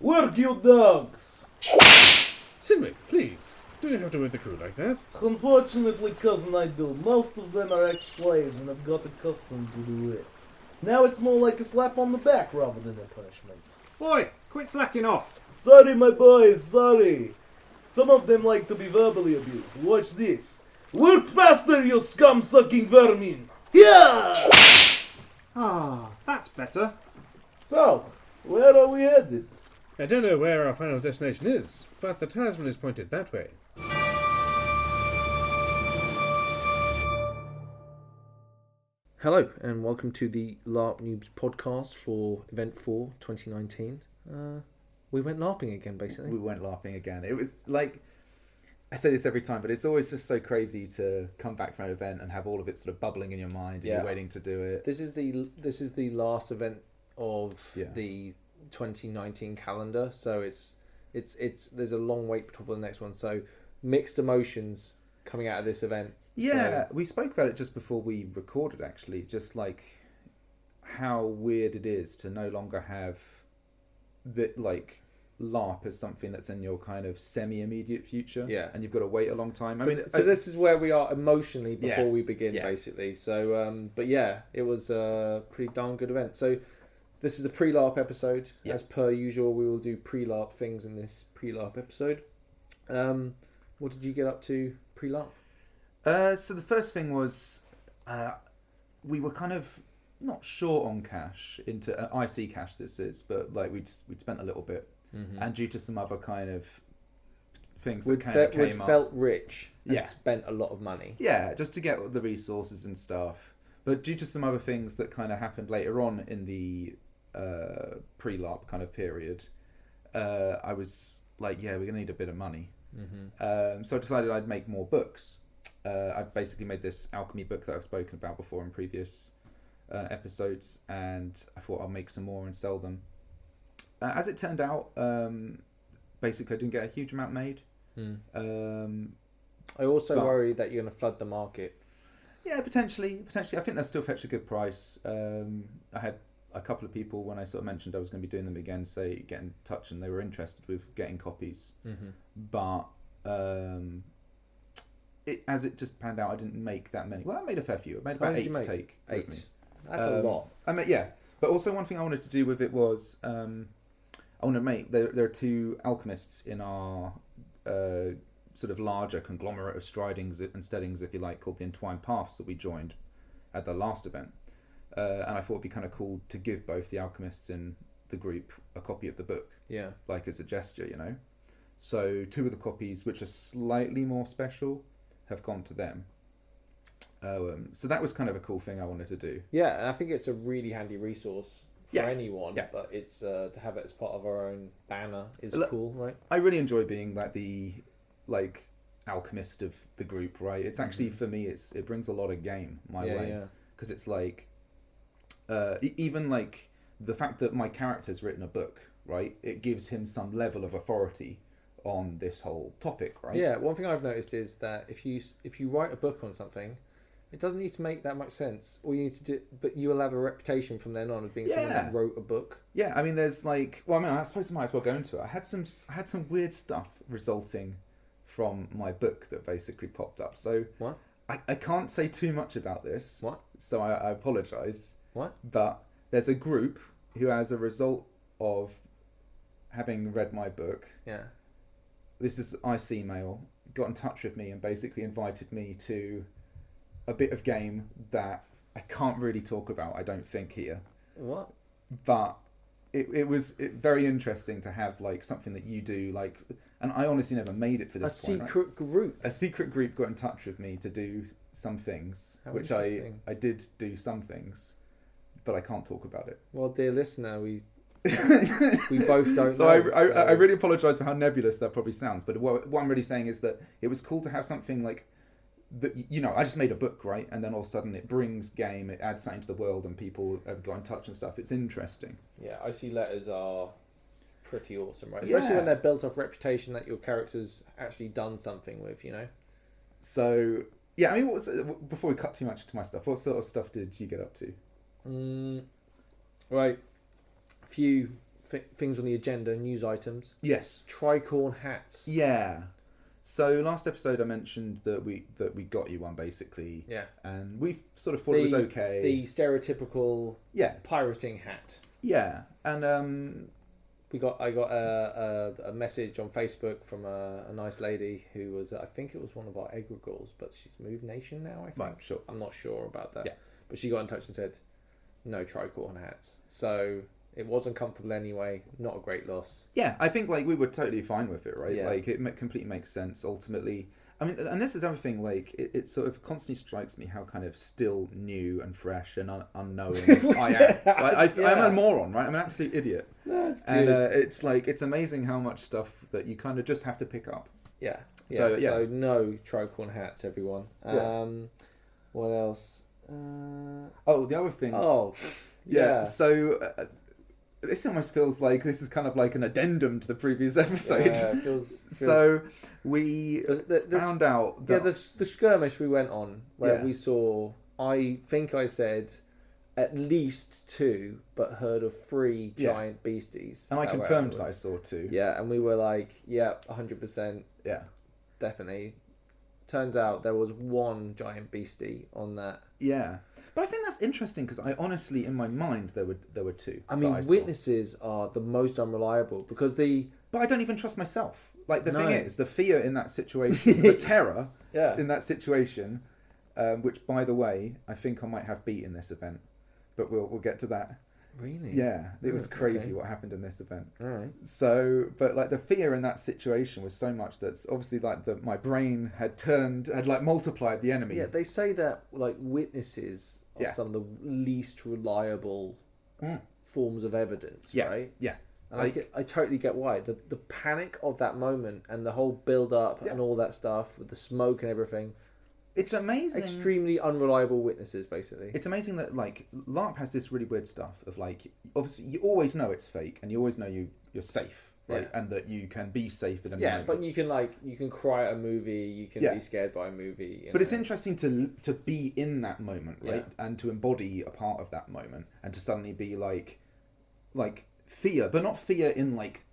Work, you dogs! Sidwick, please. Do you have to with the crew like that? Unfortunately, cousin, I do. Most of them are ex-slaves and have got accustomed to the whip. Now it's more like a slap on the back rather than a punishment. Boy, quit slacking off. Sorry, my boys, sorry. Some of them like to be verbally abused. Watch this. Work faster, you scum-sucking vermin! Yeah! Ah, that's better. So, where are we headed? I don't know where our final destination is, but the talisman is pointed that way. Hello, and welcome to the LARP Noobs podcast for Event 4 2019. We went LARPing again, basically. We went LARPing again. It was like, I say this every time, but it's always just so crazy to come back from an event and have all of it sort of bubbling in your mind and you're waiting to do it. This is the last event of the 2019 calendar, so it's there's a long wait before the next one. So mixed emotions coming out of this event. Yeah, we spoke about it just before we recorded, actually, just like how weird it is to no longer have that, like, LARP as something that's in your kind of semi-immediate future. Yeah. And you've got to wait a long time. So this is where we are emotionally before we begin, basically. So, but yeah, it was a pretty darn good event. So this is the pre-LARP episode. Yeah. As per usual, we will do pre-LARP things in this pre-LARP episode. What did you get up to pre-LARP? So the first thing was we were kind of not short on cash into IC cash. This is, but like we'd spent a little bit, and due to some other kind of things that came up, we'd felt rich and spent a lot of money. Yeah, just to get the resources and stuff. But due to some other things that kind of happened later on in the pre-LARP kind of period, I was like, we're gonna need a bit of money. So I decided I'd make more books. I've basically made this alchemy book that I've spoken about before in previous episodes, and I thought I'll make some more and sell them. As it turned out, basically I didn't get a huge amount made. I also worry that you're going to flood the market. Yeah, potentially. I think they'll still fetch a good price. I had a couple of people, when I sort of mentioned I was going to be doing them again, get in touch, and they were interested with getting copies. But as it just panned out, I didn't make that many. Well, I made a fair few. I made about 8 to take. 8. With me. That's a lot. But also one thing I wanted to do with it was I want to make. There are 2 alchemists in our sort of larger conglomerate of stridings and steadings, if you like, called the Entwined Paths that we joined at the last event. And I thought it'd be kind of cool to give both the alchemists in the group a copy of the book. Yeah. Like as a gesture, you know. So 2 of the copies, which are slightly more special, have gone to them. So that was kind of a cool thing I wanted to do. Yeah, and I think it's a really handy resource for anyone, but it's to have it as part of our own banner is cool, right? I really enjoy being like the alchemist of the group, right? It's actually, for me, it brings a lot of game my way. Because it's like, even like the fact that my character's written a book, right? It gives him some level of authority on this whole topic, right? Yeah, one thing I've noticed is that if you write a book on something, it doesn't need to make that much sense. All you need to do, but you will have a reputation from then on of being someone that wrote a book. Yeah, I mean, there's like, I suppose I might as well go into it. I had some weird stuff resulting from my book that basically popped up. So what? I can't say too much about this. What? So I apologise. What? But there's a group who, as a result of having read my book, this is IC Mail, got in touch with me and basically invited me to a bit of game that I can't really talk about, I don't think, here. What? But it was very interesting to have like something that you do, like, and I honestly never made it for this point. A secret group got in touch with me to do some things, which I did do some things, but I can't talk about it. Well, dear listener, we both don't know. I really apologise for how nebulous that probably sounds, but what I'm really saying is that it was cool to have something like that. You know, I just made a book, right? And then all of a sudden it brings game, it adds something to the world, and people have got in touch and stuff. It's interesting. Yeah, IC letters are pretty awesome, right? Especially when they're built off reputation that your character's actually done something with, you know? So, yeah, I mean, before we cut too much into my stuff, what sort of stuff did you get up to? Right. Few things on the agenda, news items. Yes. Tricorn hats. Yeah. So last episode I mentioned that we got you one basically. Yeah. And we sort of thought it was okay. The stereotypical pirating hat. Yeah. And I got a message on Facebook from a nice lady who was, I think it was one of our egregores, but she's moved nation now, I think. Right, sure. I'm not sure about that. Yeah. But she got in touch and said, no tricorn hats. So it wasn't comfortable anyway, not a great loss. Yeah, I think like we were totally fine with it, right? Yeah. Like it completely makes sense ultimately. I mean, and this is the other thing, like, it sort of constantly strikes me how kind of still new and fresh and unknowing I am. Like, I'm a moron, right? I'm an absolute idiot. That's good. And it's like, it's amazing how much stuff that you kind of just have to pick up. Yeah. So no tricorn hats, everyone. What else? Oh, the other thing. Oh, yeah. So this almost feels like this is kind of like an addendum to the previous episode. Yeah, it feels So we found out that... Yeah, the skirmish we went on, where we saw, I think I said at least 2, but heard of 3 giant beasties. And I confirmed that I saw 2. Yeah, and we were like, 100%. Yeah. Definitely. Turns out there was 1 giant beastie on that. Yeah. But I think that's interesting because I honestly, in my mind, there were 2. I mean, witnesses are the most unreliable because But I don't even trust myself. Like, the thing is, the fear in that situation, the terror in that situation, which, by the way, I think I might have beat in this event, but we'll get to that. Really? Yeah, it was crazy what happened in this event. All right. So, but like the fear in that situation was so much that obviously like my brain had like multiplied the enemy. Yeah, they say that like witnesses are some of the least reliable forms of evidence, right? Yeah. And I totally get why. The panic of that moment and the whole build up and all that stuff with the smoke and everything. It's amazing. Extremely unreliable witnesses, basically. It's amazing that like LARP has this really weird stuff of like obviously you always know it's fake and you always know you're safe, right? And that you can be safe in a moment. But you can cry at a movie, you can be scared by a movie. But it's interesting to be in that moment, right? And to embody a part of that moment and to suddenly be like fear, but not fear in like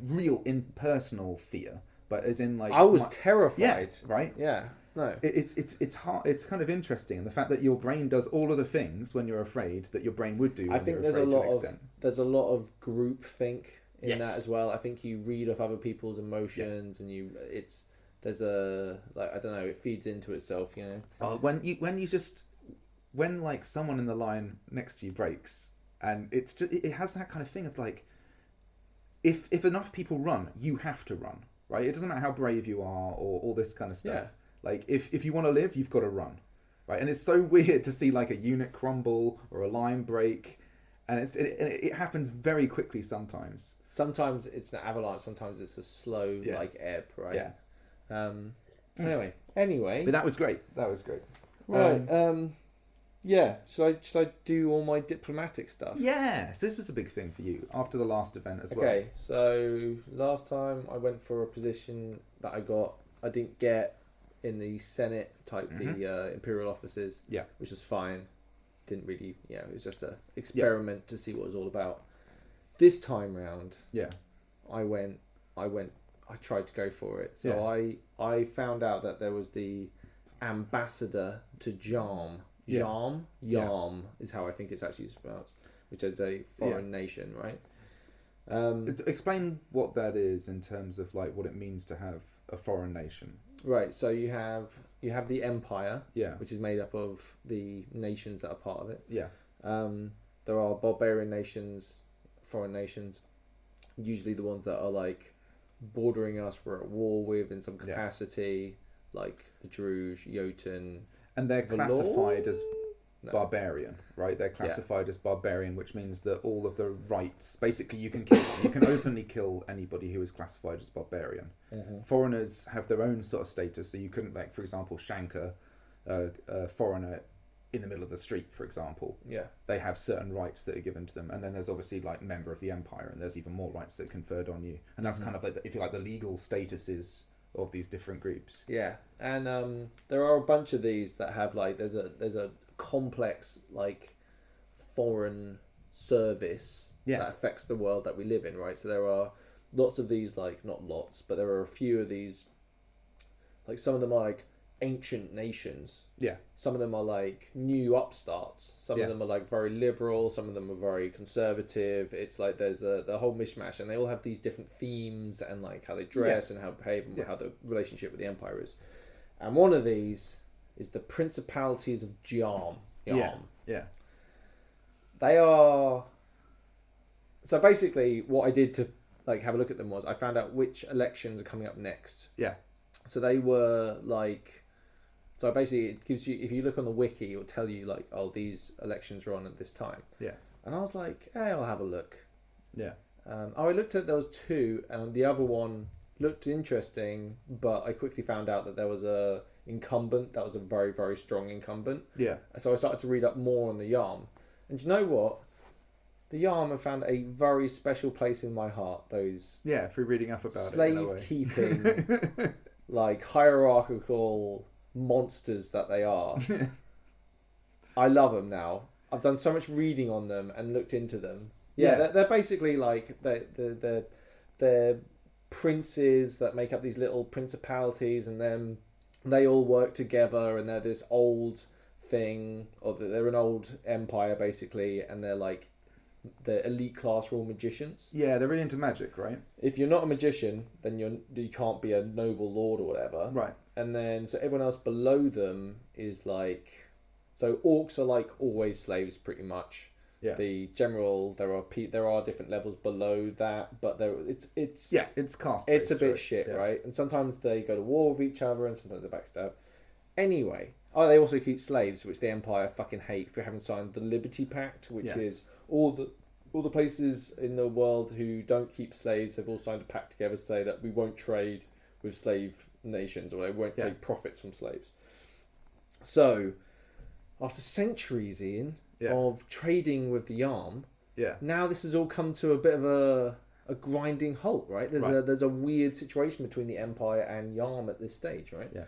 real impersonal fear, but as in like I was terrified. Yeah, right? Yeah. No. It's hard. It's kind of interesting, and the fact that your brain does all of the things when you're afraid that your brain would do. I think there's a lot of group think in that as well. I think you read off other people's emotions, and there's a I don't know. It feeds into itself, when like someone in the line next to you breaks, and it has that kind of thing of like, if enough people run, you have to run, right? It doesn't matter how brave you are or all this kind of stuff. Yeah. Like, if you want to live, you've got to run, right? And it's so weird to see, like, a unit crumble or a line break, and it happens very quickly sometimes. Sometimes it's an avalanche, sometimes it's a slow, ebb, right? Yeah. Anyway. But that was great. Right, should I do all my diplomatic stuff? Yeah, so this was a big thing for you after the last event as well. Okay, so last time I went for a position that I didn't get in the Senate type, the Imperial offices, which was fine. Didn't really, it was just an experiment to see what it was all about. This time round, I tried to go for it. So I found out that there was the ambassador to Yarm. Yarm is how I think it's actually pronounced, which is a foreign nation, right? Explain what that is in terms of like what it means to have a foreign nation. Right, so you have the empire, which is made up of the nations that are part of it. Yeah. There are barbarian nations, foreign nations, usually the ones that are like bordering us, we're at war with in some capacity, like the Druge, Jotun. And they're classified as barbarian, right? They're classified as barbarian, which means that all of the rights, basically you can kill, you can openly kill anybody who is classified as barbarian. Foreigners have their own sort of status, so you couldn't, like, for example, shank a foreigner in the middle of the street, for example. Yeah. They have certain rights that are given to them, and then there's obviously like member of the empire, and there's even more rights that are conferred on you, and that's kind of like, if you like, the legal statuses of these different groups. Yeah, and there are a bunch of these that have like there's a complex like foreign service that affects the world that we live in, right? So there are lots of these, like, not lots, but there are a few of these, like, some of them are like ancient nations. Yeah. Some of them are like new upstarts. Some of them are like very liberal. Some of them are very conservative. It's like there's the whole mishmash, and they all have these different themes and like how they dress and how they behave and how the relationship with the empire is. And one of these is the Principalities of Yarm. Yeah. They are. So basically, what I did to like have a look at them was I found out which elections are coming up next. Yeah. So they were like. So basically, it gives you, if you look on the wiki, it will tell you like, oh, these elections are on at this time. Yeah. And I was like, hey, I'll have a look. Yeah. I looked at those two, and the other one looked interesting, but I quickly found out that there was a incumbent that was a very, very strong incumbent. Yeah. So I started to read up more on the Yarm. And do you know what? The Yarm have found a very special place in my heart. Those through reading up about slave keeping, like hierarchical monsters that they are. I love them now. I've done so much reading on them and looked into them. They're basically like they're princes that make up these little principalities, and then they all work together, and they're this old thing, or they're an old empire basically, and they're like the elite class raw magicians. Yeah, they're really into magic, right? If you're not a magician, then you can't be a noble lord or whatever. Right. And then so everyone else below them is like, so orcs are like always slaves pretty much. Yeah. The general, there are different levels below that, but it's caste. It's a bit shit, right? And sometimes they go to war with each other, and sometimes they backstab. Anyway, they also keep slaves, which the Empire fucking hate for having signed the Liberty Pact, which is all the places in the world who don't keep slaves have all signed a pact together to say that we won't trade with slave nations, or they won't take profits from slaves. So, after centuries, Ian, of trading with the Yarm, now this has all come to a bit of a grinding halt, right? There's a weird situation between the Empire and Yarm at this stage, right? Yeah.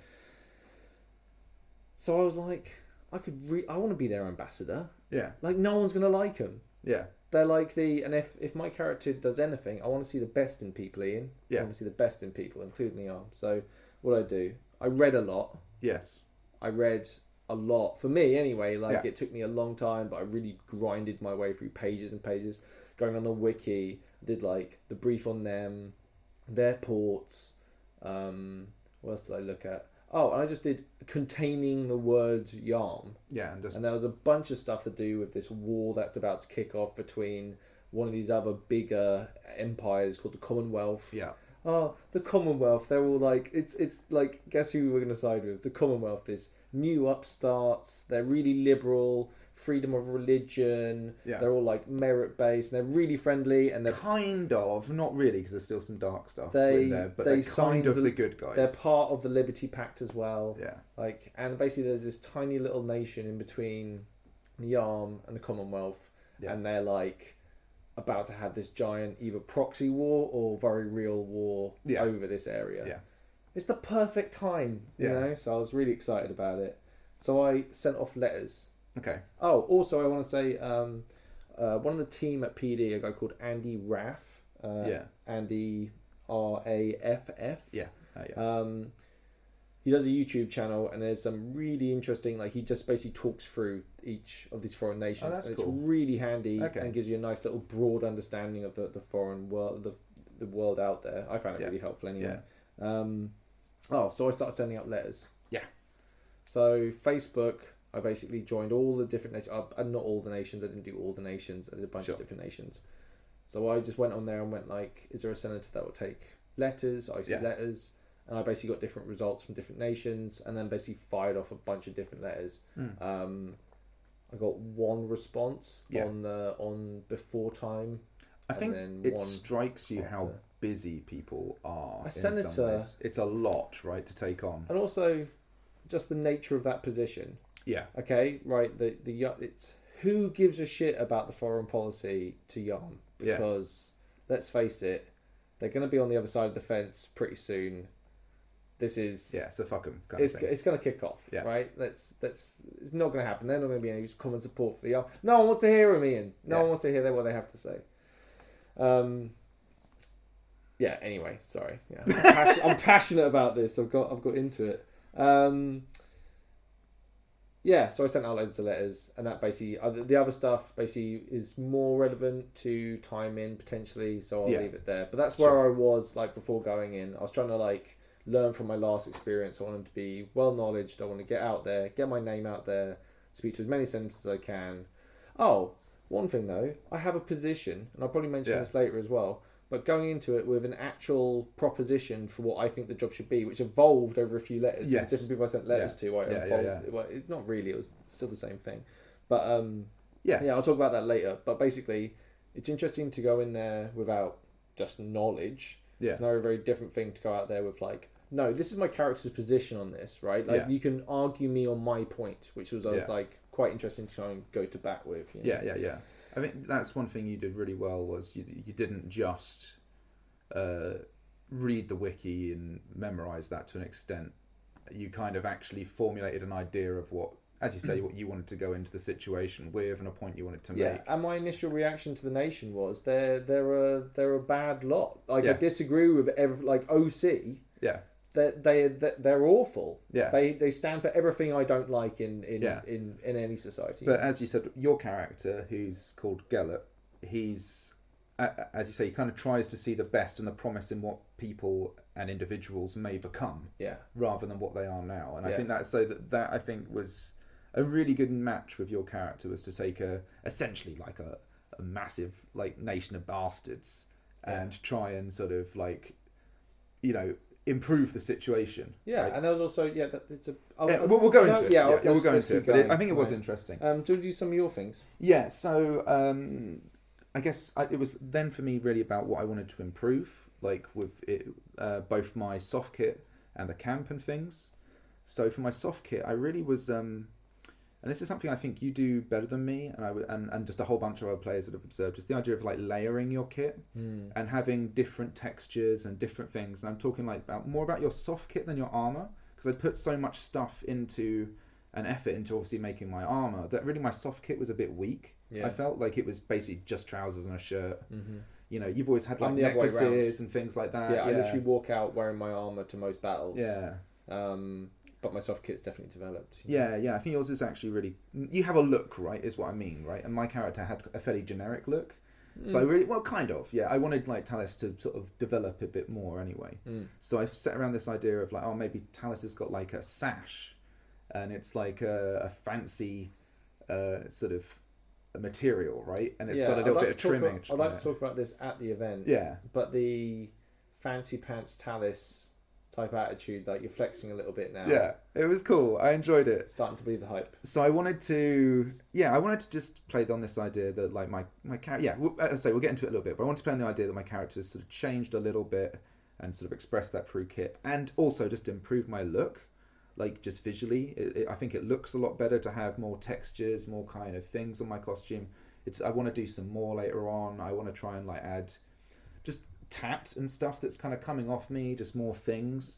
So I was like, I want to be their ambassador. Yeah. Like, no one's gonna like them. Yeah. They're like and if my character does anything, I want to see the best in people, Ian. Yeah. I want to see the best in people, including the Yarm. So what I read a lot. Yes. I read a lot. For me, anyway, it took me a long time, but I really grinded my way through pages and pages. Going on the wiki, I did like the brief on them, their ports. What else did I look at? Oh, and I just did containing the word Yarm. Yeah, and there was a bunch of stuff to do with this war that's about to kick off between one of these other bigger empires called the Commonwealth. Yeah. Oh, the Commonwealth. They're all like, it's like, guess who we're going to side with? The Commonwealth, this new upstarts. They're really liberal, freedom of religion. Yeah. They're all like merit based. And they're really friendly, and they're kind of, not really, because there's still some dark stuff in there. But they're kind of the good guys. They're part of the Liberty Pact as well. Yeah. And basically, there's this tiny little nation in between the Yarm and the Commonwealth, and they're like about to have this giant either proxy war or very real war over this area. Yeah. It's the perfect time, you know? So I was really excited about it. So I sent off letters. Okay. Oh, also I want to say one of the team at PD, a guy called Andy Raff. Andy Raff. Yeah. He does a YouTube channel, and there's some really interesting, like, he just basically talks through each of these foreign nations. Oh, that's and cool. It's really handy and gives you a nice little broad understanding of the foreign world, the world out there. I found it really helpful anyway. So I started sending out letters. Yeah. So Facebook, I basically joined all the different nations. Not all the nations. I didn't do all the nations. I did a bunch of different nations. So I just went on there and went like, is there a senator that will take letters? I see letters. And I basically got different results from different nations, and then basically fired off a bunch of different letters. I got one response on before time. I think it strikes you how busy people are. A senator, it's a lot, right, to take on, and also just the nature of that position. Yeah. Okay. Right. It's who gives a shit about the foreign policy to Yarm, because let's face it, they're going to be on the other side of the fence pretty soon. this is so fuck them. It's going to kick off, Yeah. right? It's not going to happen. They're not going to be any common support for the. No one wants to hear them, Ian. No one wants to hear what they have to say. Yeah. Anyway, sorry. Yeah, I'm passionate about this. I've got into it. Yeah, so I sent out loads of letters, and that basically the other stuff basically is more relevant to time in potentially. So I'll leave it there. But that's where I was like before going in. I was trying to like learn from my last experience. I wanted to be well knowledged. I want to get out there, get my name out there, speak to as many senators as I can. Oh, one thing though, I have a position, and I'll probably mention this later as well. But going into it with an actual proposition for what I think the job should be, which evolved over a few letters. Yes. Different people I sent letters to. Well, not really. It was still the same thing. But I'll talk about that later. But basically, it's interesting to go in there without just knowledge. Yeah. It's now a very different thing to go out there with like, no, this is my character's position on this, right? Like you can argue me on my point, which was I was like quite interesting to try and go to bat with. You know? Yeah. I think that's one thing you did really well was you didn't just read the wiki and memorize that to an extent. You kind of actually formulated an idea of what, as you say, what you wanted to go into the situation with and a point you wanted to make. Yeah, and my initial reaction to the nation was they're a bad lot. Like I disagree with like OC. Yeah. They're awful. Yeah. They stand for everything I don't like in any society. But as you said, your character, who's called Gellert, he's, as you say, he kind of tries to see the best and the promise in what people and individuals may become, rather than what they are now. And I think that I think was a really good match with your character, was to take essentially like a massive like nation of bastards and try and sort of like, improve the situation. Yeah, right? and there was also we'll go into it. We'll go into it. But I think it was interesting. Do you want to do some of your things? Yeah. So I guess it was then for me really about what I wanted to improve, like with it, both my soft kit and the camp and things. So for my soft kit, I really was, and this is something I think you do better than me, and just a whole bunch of other players that have observed, is the idea of like layering your kit and having different textures and different things. And I'm talking like more about your soft kit than your armor, because I put so much stuff into an effort into obviously making my armor that really my soft kit was a bit weak. I felt like it was basically just trousers and a shirt. You've always had like necklaces and things like that. I literally walk out wearing my armor to most battles. But my soft kit's definitely developed. Yeah, I think yours is actually really... You have a look, right, is what I mean, right? And my character had a fairly generic look. So I really... Well, kind of, yeah. I wanted, like, Talis to sort of develop a bit more anyway. So I've set around this idea of, like, maybe Talis has got, like, a sash. And it's, like, a fancy sort of a material, right? And it's got a little bit of trimming. I'd like to talk about this at the event. Yeah. But the fancy pants Talis type attitude, like you're flexing a little bit now. Yeah, it was cool. I enjoyed it. Starting to believe the hype. So I wanted to just play on this idea that like my character, as I say, we'll get into it a little bit, but I wanted to play on the idea that my character has sort of changed a little bit and sort of express that through kit, and also just improve my look, like just visually. I think it looks a lot better to have more textures, more kind of things on my costume. I want to do some more later on. I want to try and like add just tat and stuff that's kind of coming off me, just more things,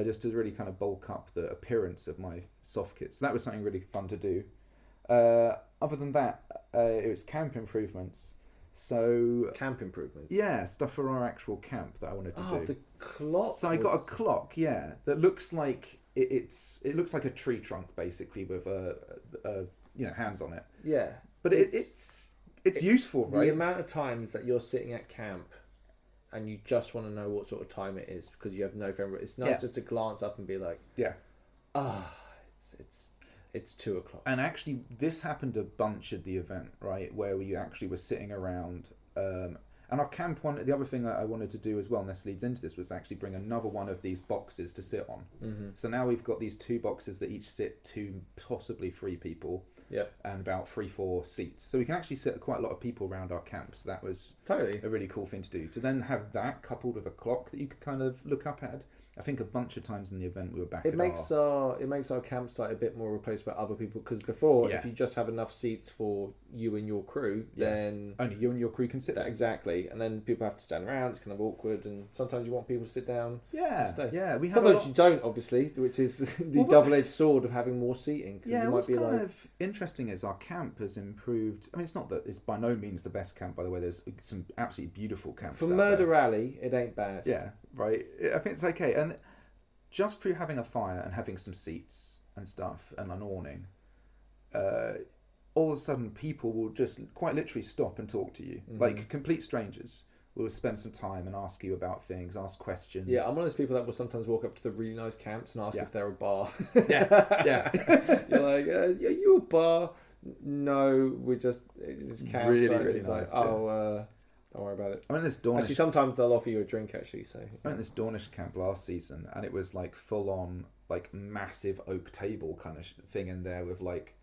just to really kind of bulk up the appearance of my soft kit. So that was something really fun to do. Other than that, it was camp improvements. So camp improvements. Yeah, stuff for our actual camp that I wanted to do. The clock. So I got a clock, that looks like it looks like a tree trunk basically with hands on it. Yeah, but it's useful, right? The amount of times that you're sitting at camp and you just want to know what sort of time it is because you have no frame. It's nice just to glance up and be like, it's 2:00. And actually, this happened a bunch at the event, right, where we actually were sitting around. And our camp one, the other thing that I wanted to do as well, and this leads into this, was actually bring another one of these boxes to sit on. So now we've got these 2 boxes that each sit 2, possibly 3 people. And about 3-4 seats, so we can actually sit quite a lot of people around our camp. So that was totally a really cool thing to do. To then have that coupled with a clock that you could kind of look up at, I think a bunch of times in the event we were back. It makes our campsite a bit more replaceable by other people, because before, if you just have enough seats for you and your crew, then only you and your crew can sit there. Exactly, and then people have to stand around. It's kind of awkward, and sometimes you want people to sit down. And stay. We have sometimes you don't, obviously, which is the double-edged sword of having more seating. Yeah, what's kind of interesting is our camp has improved. I mean, it's not that it's by no means the best camp, by the way. There's some absolutely beautiful camps. For Murder Rally, it ain't bad. Yeah, right. I think it's okay, and just through having a fire and having some seats and stuff and an awning, all of a sudden people will just quite literally stop and talk to you, like complete strangers. Will spend some time and ask you about things, ask questions. Yeah, I'm one of those people that will sometimes walk up to the really nice camps and ask if they're a bar. Yeah. You're like, are you a bar? No, we're just camps. Really, right? really it's nice. like, don't worry about it. I went this Dornish. Actually, sometimes they'll offer you a drink. Actually, so I went this Dornish camp last season, and it was like full on, like massive oak table kind of thing in there with like.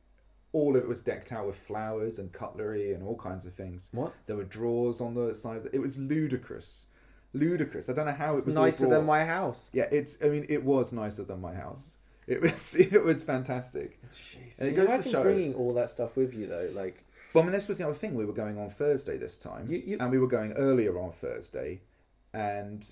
All of it was decked out with flowers and cutlery and all kinds of things. What? There were drawers on the side. It was ludicrous. I don't know how it was nicer all than my house. Yeah, it was nicer than my house. It was fantastic. Jeez. And it goes to show. Bringing all that stuff with you though, like. Well, I mean, this was the other thing. We were going on Thursday this time, and we were going earlier on Thursday, and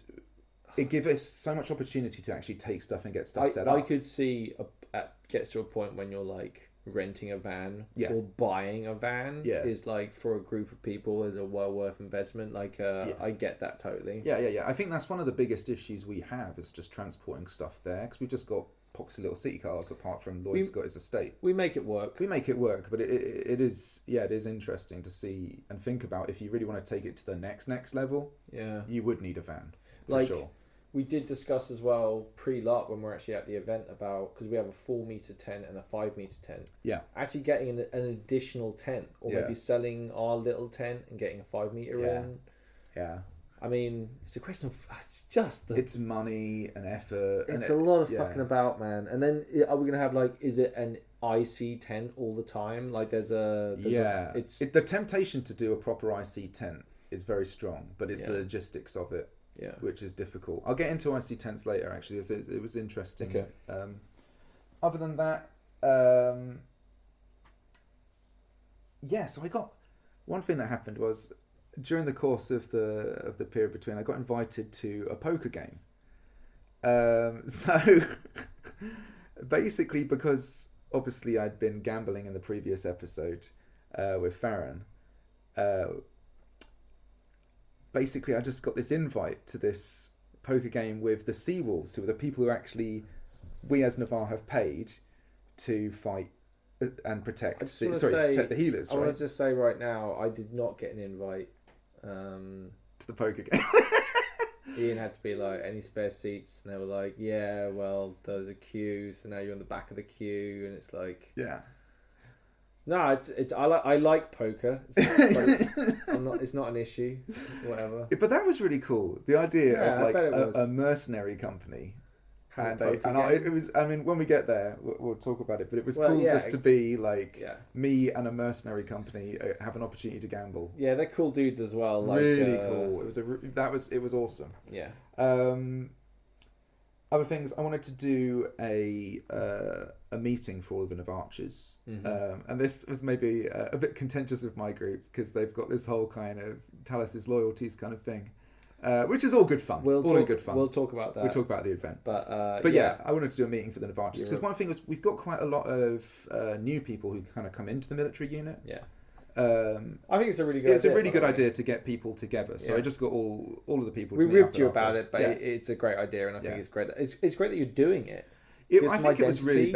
it gave us so much opportunity to actually take stuff and get stuff set up. I could see it gets to a point when you're like. Renting a van or buying a van is like for a group of people is a well worth investment. Like I get that totally. Yeah. I think that's one of the biggest issues we have is just transporting stuff there, because we've just got poxy little city cars apart from Lloyd's got his estate. We make it work. But it is interesting to see and think about if you really want to take it to the next level. Yeah, you would need a van for sure. We did discuss as well pre-LARP when we're actually at the event about, because we have a 4-meter tent and a 5-meter tent. Yeah. Actually getting an additional tent, or maybe selling our little tent and getting a 5-meter in. Yeah. I mean, it's a question of it's money and effort. It's a lot of fucking about, man. And then are we gonna have like, is it an IC tent all the time? Like there's the temptation to do a proper IC tent is very strong, but it's the logistics of it. Yeah, which is difficult. I'll get into IC tents later. Actually, it was interesting. Okay. Other than that, so I got one thing that happened was during the course of the period between, I got invited to a poker game. So basically, because obviously I'd been gambling in the previous episode with Farron. Basically, I just got this invite to this poker game with the Seawolves, who are the people who actually we as Navarre have paid to fight and protect. Protect the healers. I want to just say right now, I did not get an invite to the poker game. Ian had to be like, any spare seats, and they were like, yeah, well, there's a queue, so now you're on the back of the queue, and it's like, no, I like poker. It's not an issue, whatever. But that was really cool. The idea of like a mercenary company, it was. I mean, when we get there, we'll talk about it. But it was cool just to be like me and a mercenary company have an opportunity to gamble. Yeah, they're cool dudes as well. Like, really cool. It was awesome. Yeah. Other things, I wanted to do a meeting for all of the Navarchers, and this was maybe a bit contentious with my group because they've got this whole kind of Talus's loyalties kind of thing, which is all good fun. We'll talk about that. We'll talk about the event. But I wanted to do a meeting for the Navarchers because one thing was we've got quite a lot of new people who kind of come into the military unit. Yeah. I think it's a really good. It's a really good idea to get people together. So I just got all of the people. We ribbed you about it, but it's a great idea, and I think it's great. It's great that you're doing it. I think it was really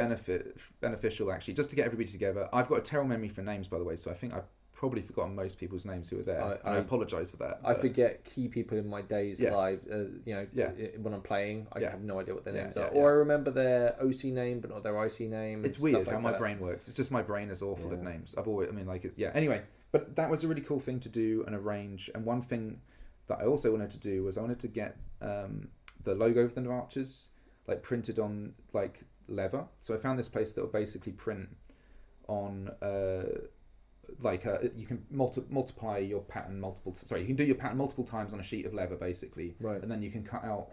beneficial actually, just to get everybody together. I've got a terrible memory for names, by the way, so I think I've probably forgotten most people's names who were there. I apologise for that. I forget key people in my days live. When I'm playing, I have no idea what their names are. Or I remember their OC name, but not their IC name. It's weird how my brain works. It's just my brain is awful at names. Anyway, but that was a really cool thing to do and arrange. And one thing that I also wanted to do was I wanted to get the logo of the Navarchers like printed on like leather. So I found this place that will basically print on. You can multiply your pattern you can do your pattern multiple times on a sheet of leather basically, right? And then you can cut out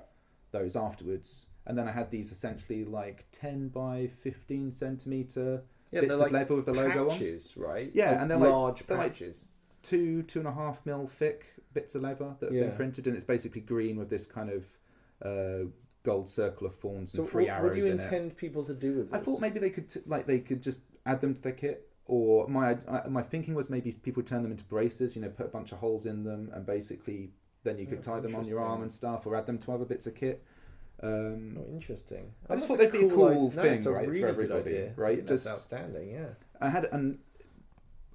those afterwards. And then I had these essentially like 10 by 15 centimeter bits they're of like leather with the logo on. patches, right? Yeah, like and they're large like patches. 2.5 mil thick bits of leather that have been printed, and it's basically green with this kind of gold circle of thorns and three arrows in it. What do you intend people to do with this? I thought maybe they could they could just add them to their kit, or my thinking was maybe people would turn them into braces. Put a bunch of holes in them, and basically then you could tie them on your arm and stuff, or add them to other bits of kit. Interesting. I just thought they'd be a cool thing, right, really for everybody, right? That's outstanding. Yeah.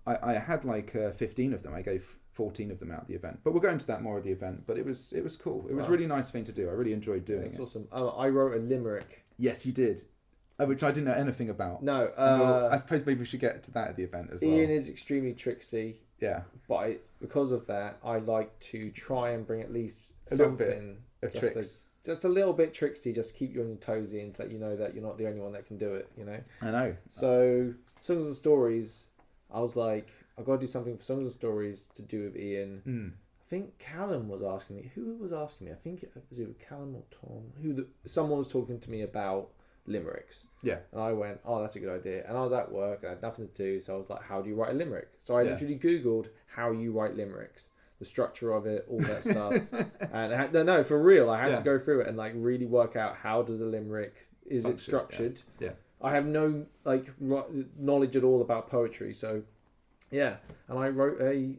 I had like 15 of them. I gave 14 of them out at the event, but we'll go into that more at the event. But it was cool. It was a really nice thing to do. I really enjoyed doing it. That's awesome. I wrote a limerick. Yes, you did. Which I didn't know anything about. No. I suppose maybe we should get to that at the event as well. Ian is extremely tricksy. Yeah. But because of that, I like to try and bring at least something of tricks. Just a little bit tricksy, just keep you on your toesy and to let you know that you're not the only one that can do it, I know. So, Songs and Stories, I was like, I've got to do something for Songs and Stories to do with Ian. I think Callum was asking me. Who was asking me? I think it was either Callum or Tom. Someone was talking to me about limericks. Yeah. And I went, oh, that's a good idea. And I was at work, I had nothing to do, so I was like, how do you write a limerick? So I literally Googled how you write limericks. The structure of it, all that stuff, and for real, I had to go through it and like really work out how does a limerick it structured. Yeah. I have no knowledge at all about poetry, so and I wrote a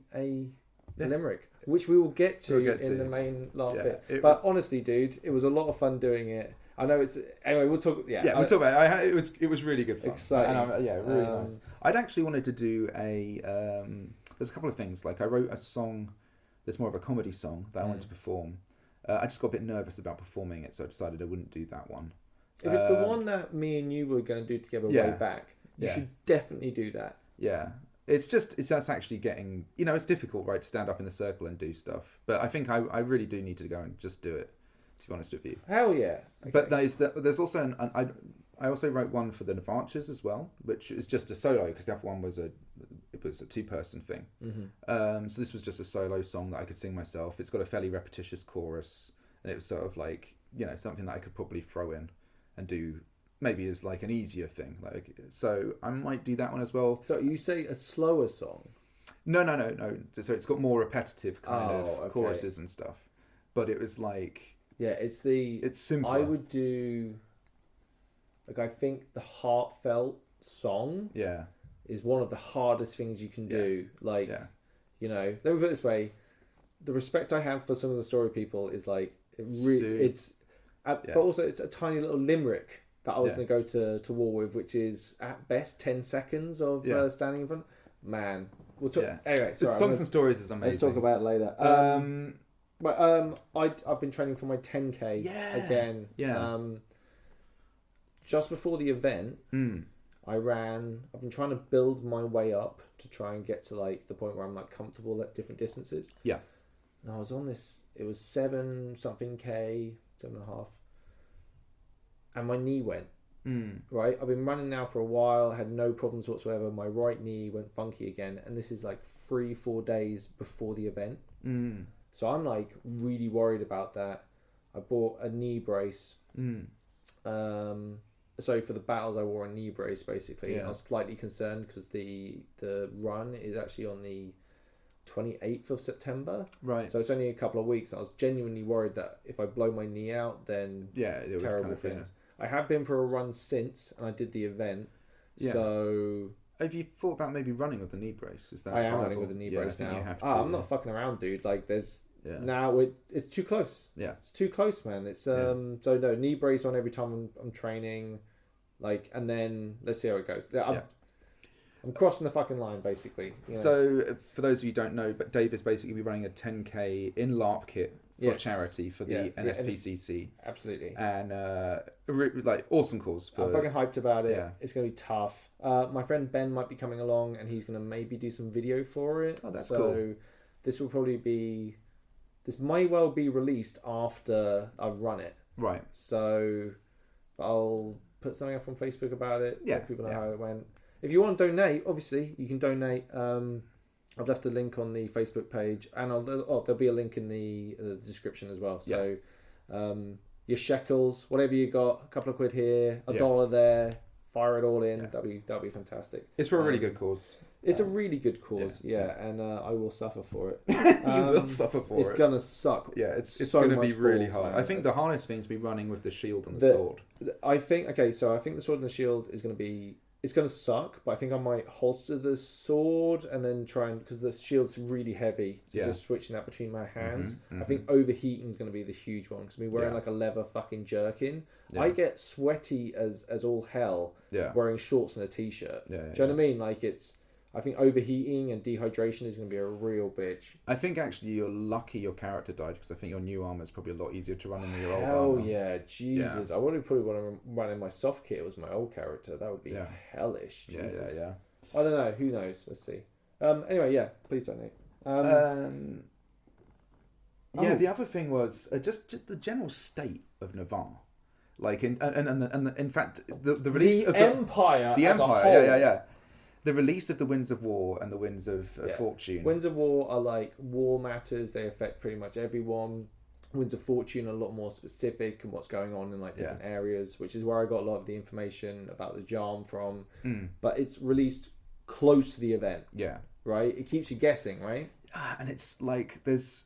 limerick, which we will get to in the main last bit. But honestly, dude, it was a lot of fun doing it. I know it's anyway. We'll talk. We'll talk about it. It was really good fun. Exciting. And really nice. I'd actually wanted to do there's a couple of things. Like I wrote a song. There's more of a comedy song that I wanted to perform. I just got a bit nervous about performing it, so I decided I wouldn't do that one. If it's the one that me and you were going to do together way back, you should definitely do that. Yeah. It's actually getting, it's difficult, right, to stand up in the circle and do stuff. But I think I really do need to go and just do it, to be honest with you. Hell yeah. Okay. But there's also, I also wrote one for the Navarches as well, which is just a solo, because the other one was a two-person thing. Mm-hmm. So this was just a solo song that I could sing myself. It's got a fairly repetitious chorus, and it was sort of like, something that I could probably throw in and do maybe as like an easier thing. So I might do that one as well. So you say a slower song? No. So it's got more repetitive kind of choruses and stuff. But it was like... Yeah, it's simpler. I would do... I think the heartfelt song is one of the hardest things you can do. Let me put it this way. The respect I have for some of the story people is like... But also it's a tiny little limerick that I was going to go to war with, which is at best 10 seconds of standing in front. Man, we'll talk. Anyway, sorry. Songs and Stories is amazing. Let's talk about it later. I've been training for my 10K again. Yeah. Just before the event, I've been trying to build my way up to try and get to like the point where I'm like comfortable at different distances. Yeah. And I was on this. It was 7-something K, 7.5. And my knee went. Right, I've been running now for a while, had no problems whatsoever. My right knee went funky again, and this is like 3-4 days before the event. So I'm like really worried about that. I bought a knee brace. So for the battles I wore a knee brace basically. And I was slightly concerned because the run is actually on the 28th of September. Right. So it's only a couple of weeks. I was genuinely worried that if I blow my knee out, then it terrible would things. I have been for a run since, and I did the event. Yeah. So have you thought about maybe running with a knee brace? Is that I am running with a knee brace now. I'm not fucking around, dude. Like there's now it's too close. Yeah, it's too close, man. It's so no knee brace on every time I'm training, like, and then let's see how it goes. I'm crossing the fucking line, basically. So, for those of you who don't know, but Dave is basically running a 10K in LARP kit for charity for the NSPCC. Absolutely. And, like, awesome cause. I'm fucking hyped about it. Yeah. It's going to be tough. My friend Ben might be coming along, and he's going to maybe do some video for it. Oh, that's cool. This will probably be... This may well be released after I've run it. Right. So, I'll put something up on Facebook about it. Let people know how it went. If you want to donate, obviously you can donate. I've left a link on the Facebook page, and there'll be a link in the description as well. So, your shekels, whatever you got, a couple of quid here, a Yeah. dollar there, fire it all in. Yeah. That'd be fantastic. It's for a really good cause. It's a really good cause, yeah. and I will suffer for it. You will suffer for it's it. gonna suck. Yeah, it's so going to much be really balls, hard. man. I think the hardest thing is to be running with the shield and the sword. I think so I think the sword and the shield is going to be, it's going to suck, but I think I might holster the sword and then try and, because the shield's really heavy, so Yeah. just switching that between my hands. Mhm, I think overheating is going to be the huge one, because me wearing Yeah. like a leather fucking jerkin, Yeah. I get sweaty as all hell Yeah. wearing shorts and a t-shirt. Yeah, Do you know what I mean? Like I think overheating and dehydration is going to be a real bitch. I think actually you're lucky your character died, because I think your new armor is probably a lot easier to run in than your old Hell armor. yeah, Jesus! I would probably want to run in my soft kit. It was my old character. That would be Yeah. hellish. Jesus. Yeah. I don't know. Who knows? Let's see. Anyway, yeah. Please donate. Yeah. The other thing was just the general state of Navarre, like in fact the release of Empire. the as Empire. A whole. Yeah. The release of the Winds of War and the Winds of Fortune. Winds of War are like war matters. They affect pretty much everyone. Winds of Fortune are a lot more specific and what's going on in like different areas, which is where I got a lot of the information about the Jarm from. But it's released close to the event. Yeah. Right? It keeps you guessing, right? And it's like there's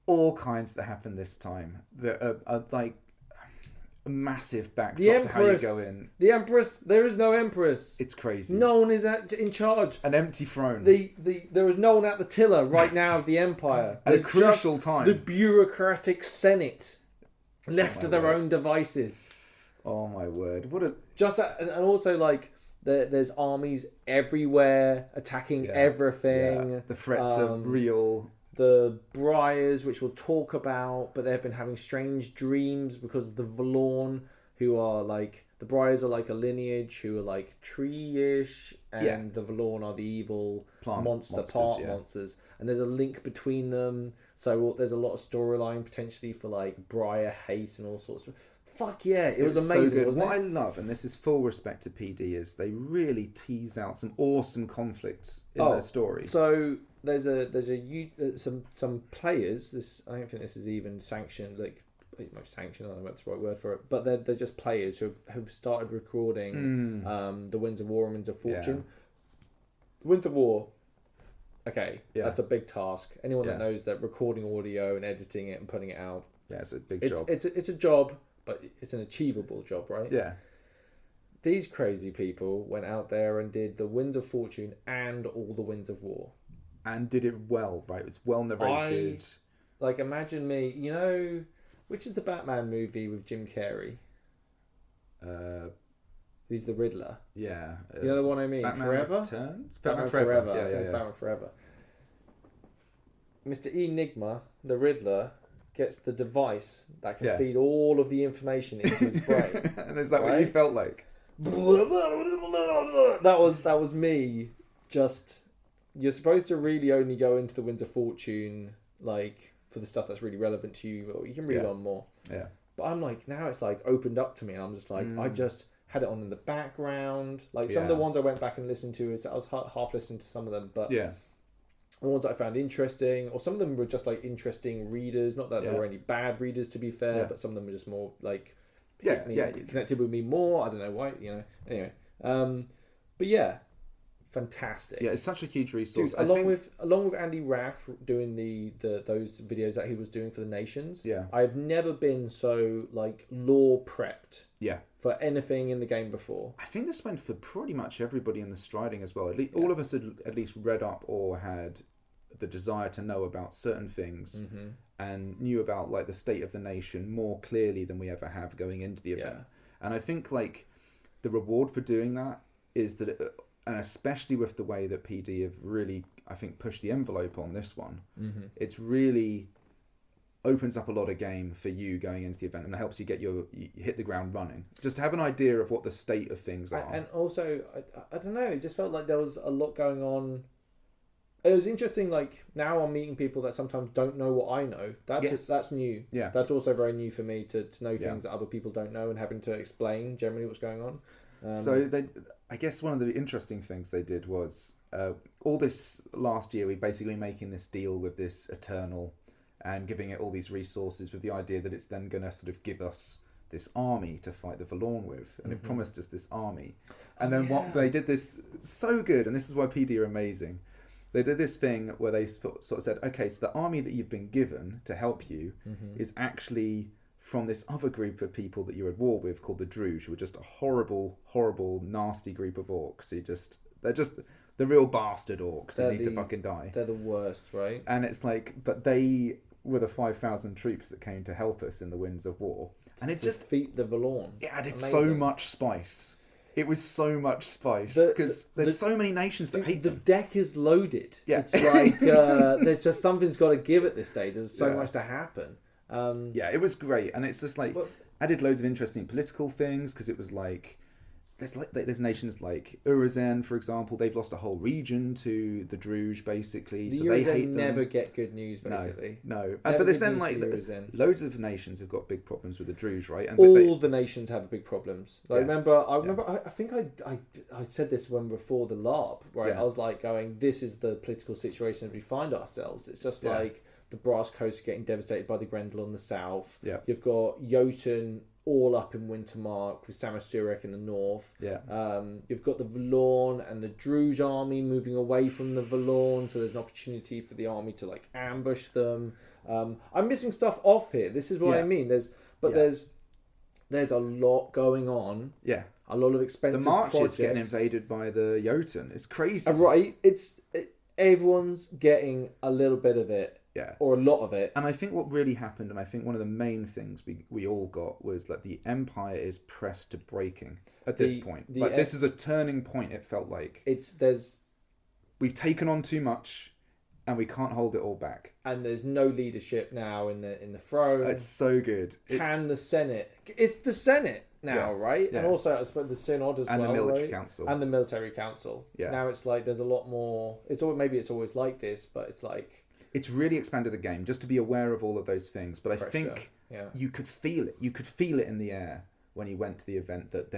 all kinds that happen this time that are like a massive backdrop The Empress. to how you go in. The Empress. There is no Empress. It's crazy. No one is in charge. An empty throne. There is no one at the tiller right now of the Empire. At a There's crucial just time. The bureaucratic Senate left to their word. own devices. Oh my word! And also like there's armies everywhere attacking everything. Yeah. The threats are real. The Briars, which we'll talk about, but they've been having strange dreams because of the Valorn, who are like, the Briars are like a lineage who are like tree-ish, and the Valorn are the evil plant monsters, and there's a link between them. So there's a lot of storyline potentially for like Briar hate and all sorts of. Fuck yeah, it was amazing. So good. Wasn't What it? I love, and this is full respect to PD, is they really tease out some awesome conflicts in their story. So there's some players. I don't think this is even sanctioned. Like sanctioned. I don't know what's the right word for it. But they're just players who have started recording the Winds of War and Winds of Fortune. Winds of War. Okay, that's a big task. Anyone that knows that recording audio and editing it and putting it out. Yeah, it's a big job. It's a job, but it's an achievable job, right? Yeah. These crazy people went out there and did the Winds of Fortune and all the Winds of War. And did it well, right? It's well narrated. Like, imagine me, which is the Batman movie with Jim Carrey? He's the Riddler. Yeah. You know the one I mean? Batman Forever? Returns? Batman Forever. Yeah, I think it's Batman Forever. Mr. Enigma, the Riddler, gets the device that can feed all of the information into his brain. And is that what you felt like? That was me. Just, you're supposed to really only go into the Winds of Fortune like for the stuff that's really relevant to you, or you can read on more. Yeah. But I'm like, now it's like opened up to me, and I'm just like, I just had it on in the background. Like some of the ones I went back and listened to, I was half listening to some of them, but the ones that I found interesting, or some of them were just like interesting readers. Not that there were any bad readers, to be fair, but some of them were just more like connected with me more. I don't know why, Anyway, but yeah, fantastic. Yeah, it's such a huge resource. Dude, along with Andy Raff doing the those videos that he was doing for the Nations. Yeah, I've never been so like lore prepped. Yeah. For anything in the game before. I think this went for pretty much everybody in the striding as well. At least all of us had at least read up or had the desire to know about certain things and knew about like the state of the nation more clearly than we ever have going into the event. And I think like the reward for doing that is that and especially with the way that PD have really, I think, pushed the envelope on this one, it's really opens up a lot of game for you going into the event and helps you you hit the ground running. Just to have an idea of what the state of things are. And also, I don't know, it just felt like there was a lot going on. It was interesting, like, now I'm meeting people that sometimes don't know what I know. That's new. Yeah. That's also very new for me to know things that other people don't know and having to explain generally what's going on. So I guess one of the interesting things they did was all this last year we basically making this deal with this Eternal and giving it all these resources with the idea that it's then going to sort of give us this army to fight the Valorn with, and it promised us this army. And then what they did this so good, and this is why PD are amazing. They did this thing where they sort of said, okay, so the army that you've been given to help you is actually from this other group of people that you're at war with called the Druge, who are just a horrible, horrible, nasty group of orcs. They're just the real bastard orcs who need to fucking die. They're the worst, right? And it's like, but they were the 5,000 troops that came to help us in the Winds of War. And it just defeat the Valorn. It added so much spice. It was so much spice because there's so many nations that hate them. The deck is loaded. Yeah. It's like there's just something's got to give at this stage. There's so much to happen. Yeah, it was great, and it's just like added loads of interesting political things because it was like there's nations like Urizen, for example. They've lost a whole region to the Druge, basically. The so Urizen they hate them. never get good news, basically. No. But there's then like loads of nations have got big problems with the Druge, right? And all the nations have big problems. Like, Yeah. I remember. I think I said this when before the LARP, right? Yeah. I was like going, "This is the political situation we find ourselves." It's just like the Brass Coast getting devastated by the Grendel on the south. Yeah. You've got Jotun all up in Wintermark with Samasurek in the north. Yeah. You've got the Valorn and the Druge army moving away from the Valorn, so there's an opportunity for the army to like ambush them. I'm missing stuff off here. This is what I mean. There's a lot going on. Yeah. A lot of expensive The March projects. is getting invaded by the Jotun. It's crazy. Right. Everyone's getting a little bit of it. Yeah. Or a lot of it. And I think what really happened, and I think one of the main things we all got was that the Empire is pressed to breaking at this point. This is a turning point, it felt like. We've taken on too much and we can't hold it all back. And there's no leadership now in the throne. It's so good. Can the Senate... It's the Senate now, right? Yeah. And also, I suppose, the Synod as well, and the Military right? Council. And the Military Council. Yeah. Now it's like there's a lot more... Maybe it's always like this, but it's like... It's really expanded the game, just to be aware of all of those things. But Pressure. I think you could feel it. You could feel it in the air when you went to the event that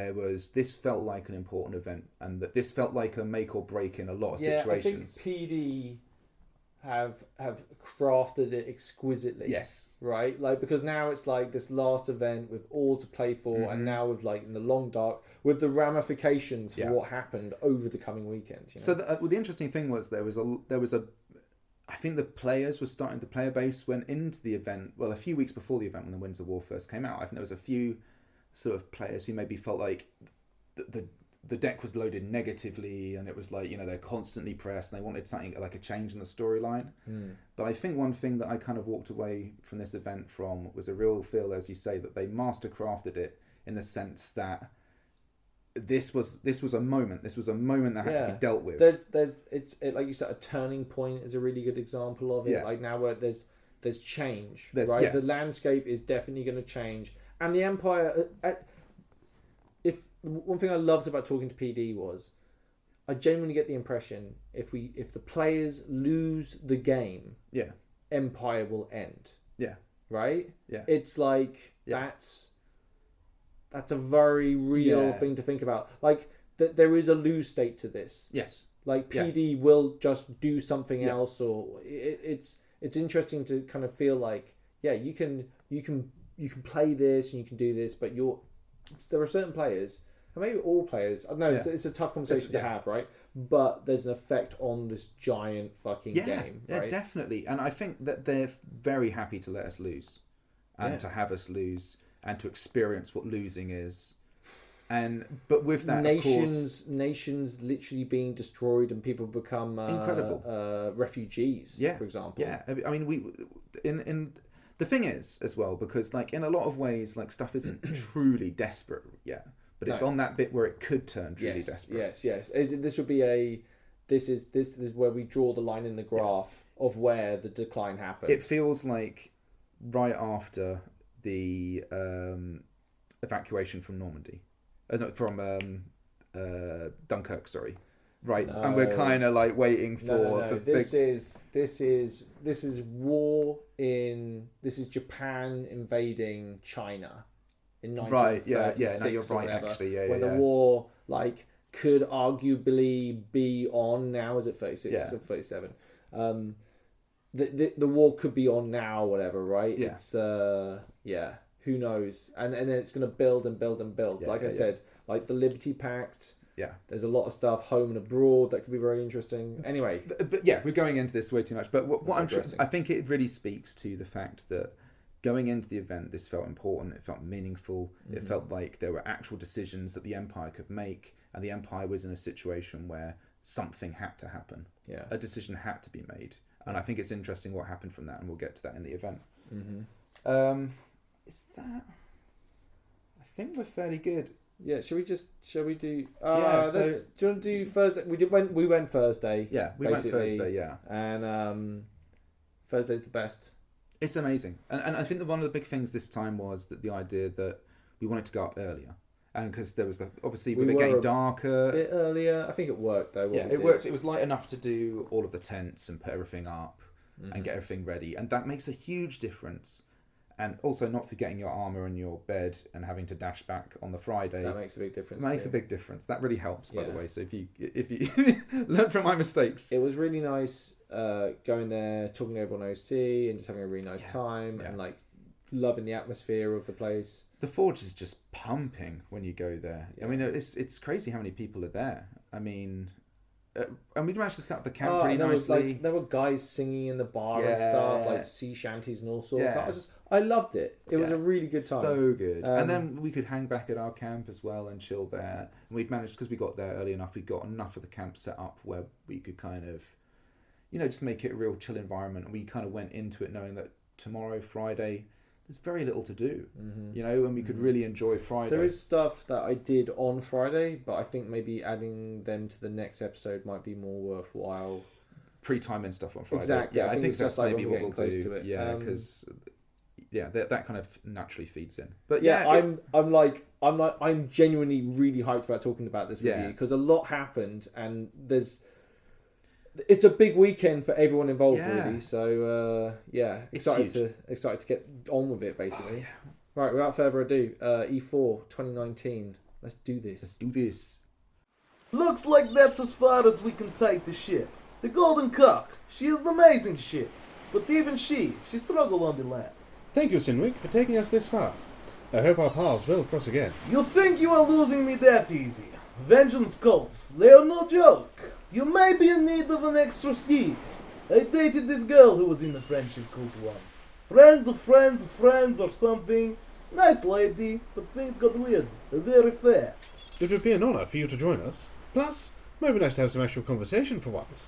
this felt like an important event, and that this felt like a make or break in a lot of situations. I think PD have crafted it exquisitely. Yes. Right? Like, because now it's like this last event with all to play for, and now with like in the long dark with the ramifications for what happened over the coming weekend. You know? So the interesting thing was there was a I think the player base went into the event, well, a few weeks before the event when the Winds of War first came out. I think there was a few sort of players who maybe felt like the deck was loaded negatively, and it was like, they're constantly pressed and they wanted something like a change in the storyline. But I think one thing that I kind of walked away from this event from was a real feel, as you say, that they mastercrafted it in the sense that this was a moment. This was a moment that had to be dealt with. There's like you said, a turning point is a really good example of it. Yeah. Like now where there's change, Yes. right? The landscape is definitely going to change, and the Empire. If one thing I loved about talking to PD was, I genuinely get the impression if the players lose the game, Empire will end. Yeah. Right. Yeah. It's like that's a very real thing to think about. Like, there is a lose state to this. Yes. Like, PD will just do something else, or it's interesting to kind of feel like, you can play this and you can do this, but there are certain players, and maybe all players. I don't know. It's a tough conversation to have, right? But there's an effect on this giant fucking game, right? Yeah, definitely. And I think that they're very happy to let us lose, and to have us lose, and to experience what losing is. But with that, nations literally being destroyed and people become incredible refugees. For example. Yeah, I mean, the thing is as well, because like in a lot of ways, like stuff isn't truly desperate yet, but it's on that bit where it could turn truly desperate. Yes. This would be this is where we draw the line in the graph of where the decline happened. It feels like right after the evacuation from Normandy, from Dunkirk. Sorry, right, and we're kind of like waiting for This is war this is Japan invading China in 1936. No, you're right. Actually, when the war like could arguably be on now. Is it 36 or 37? the war could be on now, or whatever, right? Yeah. It's who knows? And then it's going to build and build and build. Yeah, like I said, like the Liberty Pact. Yeah. There's a lot of stuff home and abroad that could be very interesting. Anyway, but yeah, we're going into this way too much. But I think it really speaks to the fact that going into the event, this felt important. It felt meaningful. It felt like there were actual decisions that the Empire could make, and the Empire was in a situation where something had to happen. Yeah. A decision had to be made, and I think it's interesting what happened from that, and we'll get to that in the event. Is that? I think we're fairly good. Yeah, shall we do? So, do you want to do Thursday? We went Thursday. Yeah, we basically, went Thursday. Yeah, and Thursday's the best. It's amazing, and I think that one of the big things this time was that the idea that we wanted to go up earlier, and because there was obviously with it getting darker, a bit earlier. I think it worked though. It worked. It was light enough to do all of the tents and put everything up and get everything ready, and that makes a huge difference. And also not forgetting your armour and your bed and having to dash back on the Friday. That makes a big difference. It makes a big difference. That really helps, by the way. So if you learn from my mistakes. It was really nice going there, talking to everyone OC and just having a really nice time and like loving the atmosphere of the place. The Forge is just pumping when you go there. Yeah. I mean, it's crazy how many people are there. I mean... and we managed to set up the camp pretty nicely. There were guys singing in the bar and stuff, like sea shanties and all sorts. Yeah. I loved it. It was a really good time. So good. And then we could hang back at our camp as well and chill there. And we'd managed, because we got there early enough, we got enough of the camp set up where we could kind of, just make it a real chill environment. And we kind of went into it knowing that tomorrow, Friday, there's very little to do, and we could really enjoy Friday. There is stuff that I did on Friday, but I think maybe adding them to the next episode might be more worthwhile. Pre-timing stuff on Friday. Exactly. Yeah, I think that's maybe what we'll do. To it. Yeah, because that kind of naturally feeds in. But I'm genuinely really hyped about talking about this with you because a lot happened and it's a big weekend for everyone involved, really. So excited to get on with it, basically. Right, without further ado, E4 2019. Let's do this. Looks like that's as far as we can take the ship. The Golden Cock, she is an amazing ship, but even she struggled on the land. Thank you, Sinwick, for taking us this far. I hope our paths will cross again. You think you are losing me that easy? Vengeance cults, they are no joke. You may be in need of an extra ski. I dated this girl who was in the friendship cult once. Friends of friends of friends or something. Nice lady, but things got weird very fast. It would be an honour for you to join us. Plus, might be nice to have some actual conversation for once.